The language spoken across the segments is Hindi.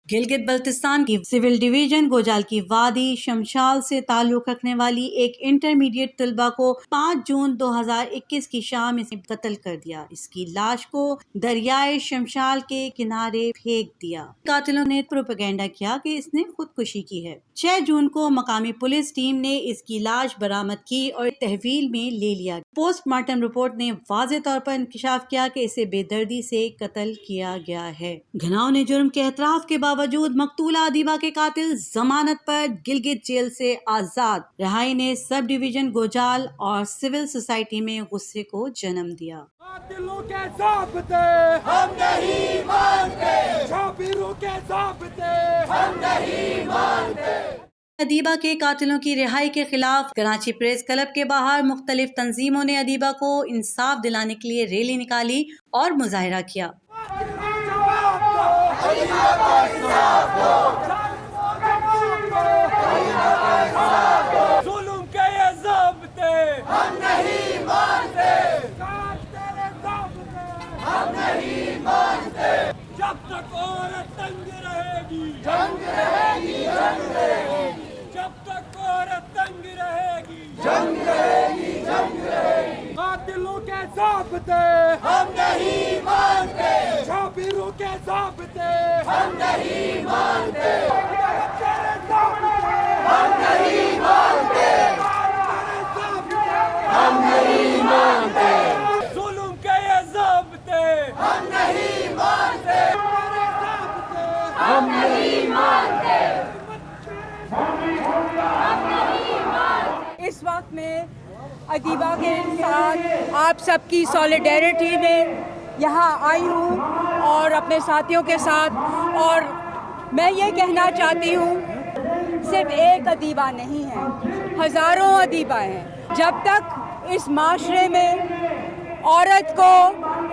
गिलगित बल्तिस्तान की सिविल डिवीजन गोजाल की वादी शमशाल से ताल्लुक रखने वाली एक इंटरमीडिएट तलबा को 5 जून 2021 की शाम इसने कत्ल कर दिया। इसकी लाश को दरियाए शमशाल के किनारे फेंक दिया। कातिलों ने प्रोपेगेंडा किया कि इसने खुदकुशी की है। 6 जून को मकामी पुलिस टीम ने इसकी लाश बरामद की और तहवील में ले लिया। पोस्टमार्टम रिपोर्ट ने वाज़े तौर पर इंकशाफ किया कि इसे बेदर्दी से कत्ल किया गया है। घिनौने जुर्म के एतराफ के बावजूद मकतूला अदीबा के कातिल जमानत पर गिलगित जेल से आजाद। रिहाई ने सब डिवीजन गोजाल और सिविल सोसाइटी में गुस्से को जन्म दिया। कातिलों के ज़ाब्ते हम नहीं मानते, शाबिरों के ज़ाब्ते हम नहीं मानते। अदीबा के कातिलों की रिहाई के खिलाफ कराची प्रेस क्लब के बाहर मुख्तलिफ तंजीमों ने अदीबा को इंसाफ दिलाने के लिए रैली निकाली और मुजाहिरा किया। जुल्म के ये ज़ाब्ते हम नहीं मानते, हम नहीं मानते। जब तक औरत तंग रहेगी, जंग रहेगी, जंग रहेगी। जब तक औरत तंग रहेगी, जंग रहेगी, जंग रहेगी। कातिलों के ज़ाब्ते हम नहीं मानते, शाबिरों के ज़ाब्ते हम नहीं मानते, हम नहीं मानते, हम नहीं मानते। जुल्म के ये ज़ाब्ते हम नहीं मानते, हम नहीं मानते। इस वक्त में अदीबा के साथ आप सबकी सॉलिडेरिटी में यहाँ आई हूँ और अपने साथियों के साथ, और मैं ये कहना चाहती हूँ सिर्फ एक अदीबा नहीं है, हज़ारों अदीबा हैं। जब तक इस माशरे में औरत को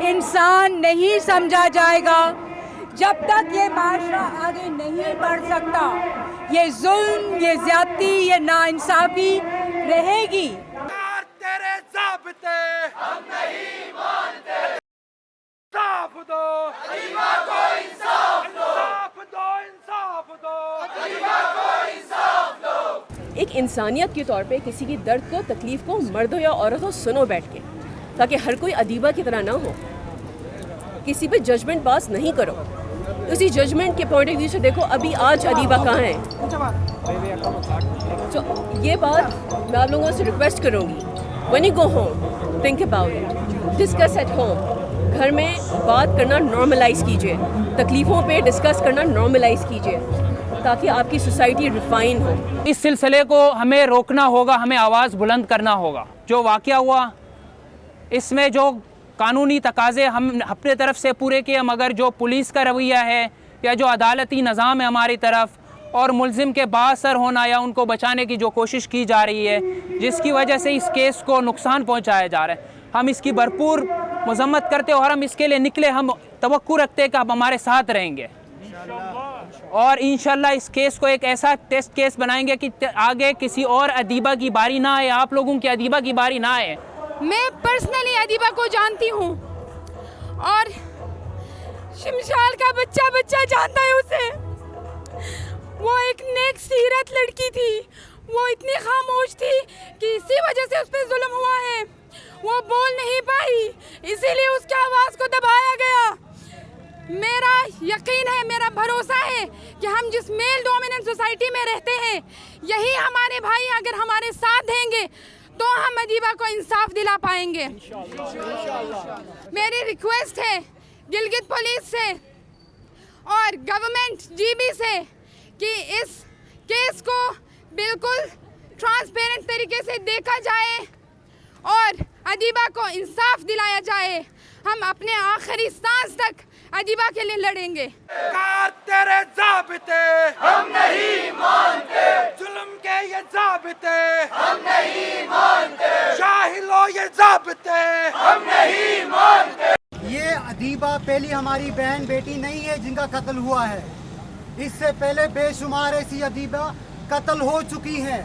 इंसान नहीं समझा जाएगा, जब तक ये माशरा आगे नहीं बढ़ सकता, ये जुल्म, ये ज़्यादती, ये नाइंसाफ़ी रहेगी। तेरे ज़ाब्ते हम नहीं मानते, इंसाफ दो, अदीबा को इंसाफ दो, इंसाफ दो, इंसाफ दो, अदीबा को इंसाफ दो। एक इंसानियत के तौर पे किसी की दर्द को, तकलीफ़ को, मर्द हो या औरत हो, सुनो बैठ के, ताकि हर कोई अदीबा की तरह ना हो। किसी पे जजमेंट पास नहीं करो। उसी जजमेंट के पॉइंट ऑफ व्यू से देखो अभी आज अदीबा कहाँ है। तो ये बात मैं आप लोगों से रिक्वेस्ट करूँगी, when you go home think about it, discuss at home. घर में बात करना नॉर्मलाइज़ कीजिए, तकलीफ़ों पे डिस्कस करना नॉर्मलाइज़ कीजिए, ताकि आपकी सोसाइटी रिफाइन हो। इस सिलसिले को हमें रोकना होगा, हमें आवाज़ बुलंद करना होगा। जो वाक़या हुआ इसमें जो कानूनी तकाज़े हम अपने तरफ से पूरे किए, मगर जो पुलिस का रवैया है या जो अदालती निज़ाम है हमारी तरफ, और मुलजिम के बाअसर होना या उनको बचाने की जो कोशिश की जा रही है, जिसकी वजह से इस केस को नुकसान पहुंचाया जा रहा है, हम इसकी भरपूर मज़म्मत करते और हम इसके लिए निकले। हम तवक्कुल रखते हैं कि आप हमारे साथ रहेंगे और इंशाल्लाह इस केस को एक ऐसा टेस्ट केस बनाएंगे कि आगे किसी और अदीबा की बारी ना आए, आप लोगों की अदीबा की बारी ना आए। मैं पर्सनली अदीबा को जानती हूँ और शमशाल का बच्चा बच्चा जानता है उसे। वो एक नेक सीरत लड़की थी, वो इतनी खामोश थी कि इसी वजह से उस पर जुल्म हुआ है। वो बोल नहीं पाई, इसीलिए उसकी आवाज़ को दबाया गया। मेरा यकीन है, मेरा भरोसा है कि हम जिस मेल डोमिनेंट सोसाइटी में रहते हैं, यही हमारे भाई अगर हमारे साथ देंगे तो हम अदीबा को इंसाफ दिला पाएंगे। मेरी रिक्वेस्ट है गिलगित पुलिस से और गवर्नमेंट जीबी से कि इस केस को बिल्कुल ट्रांसपेरेंट तरीके से देखा जाए और अदीबा को इंसाफ दिलाया जाए। हम अपने आखिरी सांस तक अदीबा के लिए लड़ेंगे। तेरे ज़ाब्ते हम नहीं मानते, जुल्म के ये ज़ाब्ते हम नहीं मानते, शाहिलो ये ज़ाब्ते हम नहीं मानते। ये अदीबा पहली हमारी बहन बेटी नहीं है जिनका कत्ल हुआ है। इससे पहले बेशुमार ऐसी अदीबा कत्ल हो चुकी हैं।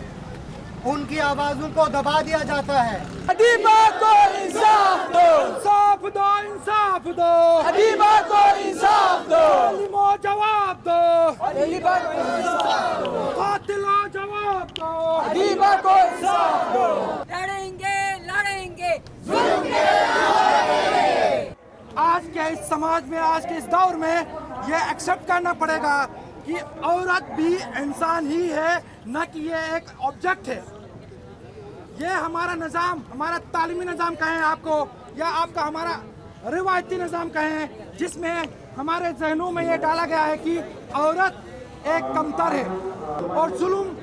उनकी आवाज़ों को दबा दिया जाता है। अदीबा को इंसाफ दो, इंसाफ दो, इंसाफ दो। अदीबा को इंसाफ दो, जालिमो जवाब दो। अदीबा को इंसाफ दो, कातिलो जवाब दो। अदीबा को इंसाफ दो। लड़ेंगे लड़ेंगे आज के इस समाज में, आज के इस दौर में ये एक्सेप्ट करना पड़ेगा कि औरत भी इंसान ही है, न कि ये एक ऑब्जेक्ट है। ये हमारा निज़ाम, हमारा तालीमी निज़ाम कहें आपको, या आपका हमारा रिवायती निज़ाम कहें, जिसमें हमारे जहनों में ये डाला गया है कि औरत एक कमतर है। और जुल्म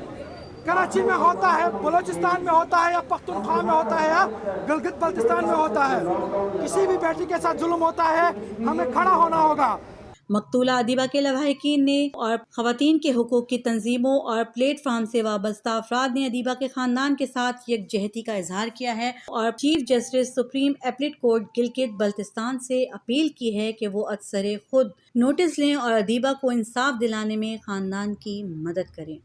कराची में होता है, बलूचिस्तान में होता है, या पख्तूनख्वा में होता है, या गिलगित बल्तिस्तान में होता है। किसी भी बेटी के साथ जुल्म होता है, हमें खड़ा होना होगा। मकतूला अदीबा के लवाहिकीन ने और ख़वातीन के हुकूक की तंजीमों और प्लेटफार्म से वाबस्ता अफराद ने अदीबा के ख़ानदान के साथ यकजहती का इजहार किया है और chief justice supreme appeal court Gilgit Baltistan से अपील की है कि वो अदसरे खुद नोटिस लें और अदीबा को इंसाफ दिलाने में ख़ानदान की मदद करें।